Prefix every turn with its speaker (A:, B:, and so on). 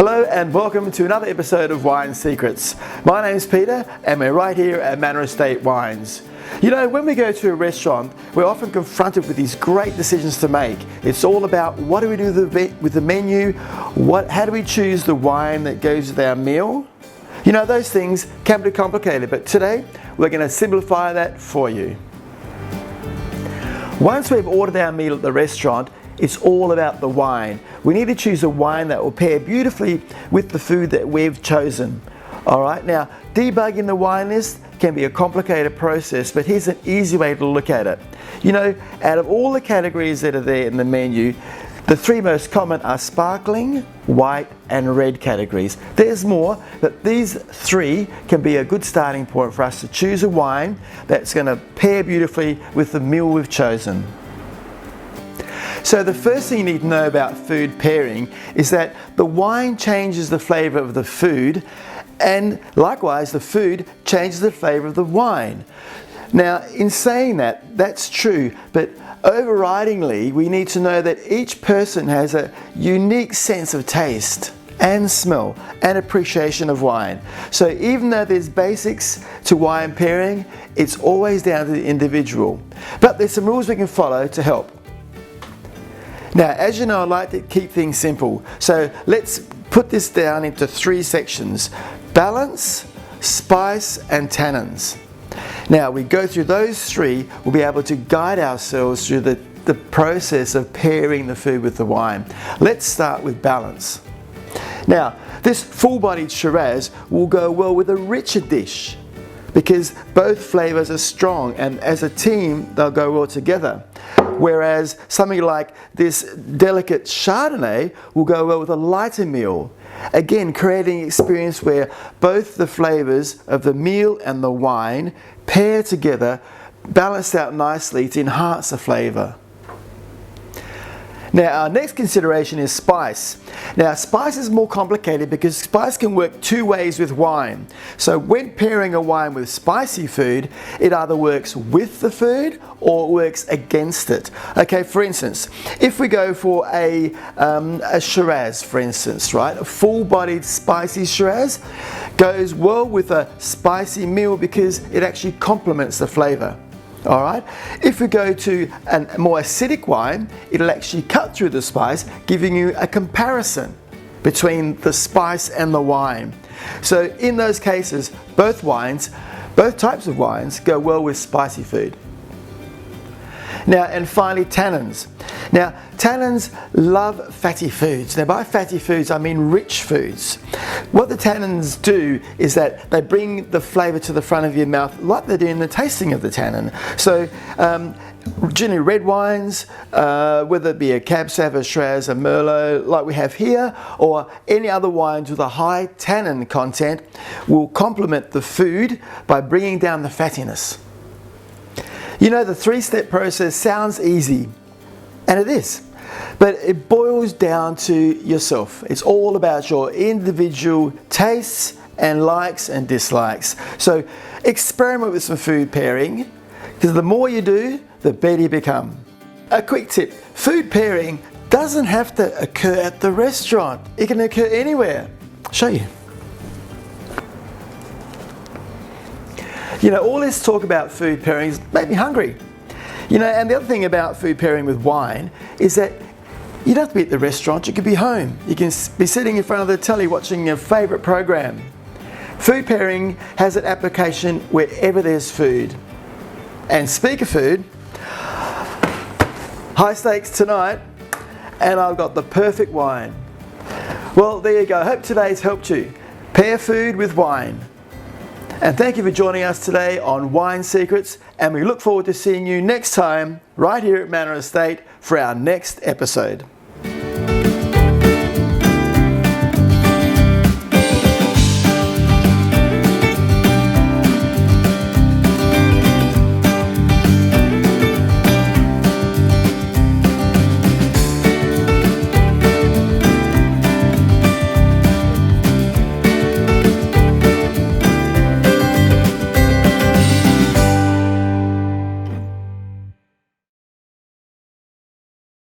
A: Hello and welcome to another episode of Wine Secrets. My name's Peter and we're right here at Manor Estate Wines. You know, when we go to a restaurant, we're often confronted with these great decisions to make. It's all about what do we do with the menu, how do we choose the wine that goes with our meal? You know, those things can be complicated, but today we're going to simplify that for you. Once we've ordered our meal at the restaurant, it's all about the wine. We need to choose a wine that will pair beautifully with the food that we've chosen. Alright, now debugging the wine list can be a complicated process, but here's an easy way to look at it. You know, out of all the categories that are there in the menu, the three most common are sparkling, white and red categories. There's more, but these three can be a good starting point for us to choose a wine that's going to pair beautifully with the meal we've chosen. So the first thing you need to know about food pairing is that the wine changes the flavour of the food, and likewise the food changes the flavour of the wine. Now in saying that, that's true, but overridingly we need to know that each person has a unique sense of taste and smell and appreciation of wine. So even though there's basics to wine pairing, it's always down to the individual. But there's some rules we can follow to help. Now, as you know, I like to keep things simple, so let's put this down into three sections: balance, spice and tannins. Now we go through those three, we'll be able to guide ourselves through the process of pairing the food with the wine. Let's start with balance. Now this full-bodied Shiraz will go well with a richer dish because both flavours are strong and as a team they'll go well together. Whereas something like this delicate Chardonnay will go well with a lighter meal. Again, creating an experience where both the flavours of the meal and the wine pair together, balanced out nicely to enhance the flavour. Now our next consideration is spice. Now spice is more complicated because spice can work two ways with wine. So when pairing a wine with spicy food, it either works with the food or works against it. Okay, for instance, if we go for a Shiraz, for instance, right? A full-bodied spicy Shiraz goes well with a spicy meal because it actually complements the flavour. Alright, if we go to a more acidic wine, it'll actually cut through the spice, giving you a comparison between the spice and the wine. So in those cases, both types of wines go well with spicy food. Now, and finally, tannins. Now, tannins love fatty foods. Now, by fatty foods, I mean rich foods. What the tannins do is that they bring the flavour to the front of your mouth like they do in the tasting of the tannin. So, generally red wines, whether it be a Cab Sav, a Shiraz, a Merlot like we have here, or any other wines with a high tannin content will complement the food by bringing down the fattiness. You know, the three-step process sounds easy, and it is, but it boils down to yourself. It's all about your individual tastes and likes and dislikes. So experiment with some food pairing, because the more you do, the better you become. A quick tip, food pairing doesn't have to occur at the restaurant. It can occur anywhere. I'll show you. You know, all this talk about food pairings make me hungry. You know, and the other thing about food pairing with wine is that you don't have to be at the restaurant, you could be home. You can be sitting in front of the telly watching your favourite program. Food pairing has an application wherever there's food. And speak of food, high stakes tonight, and I've got the perfect wine. Well, there you go. I hope today's helped you. Pair food with wine. And thank you for joining us today on Wine Secrets, and we look forward to seeing you next time right here at Manor Estate for our next episode.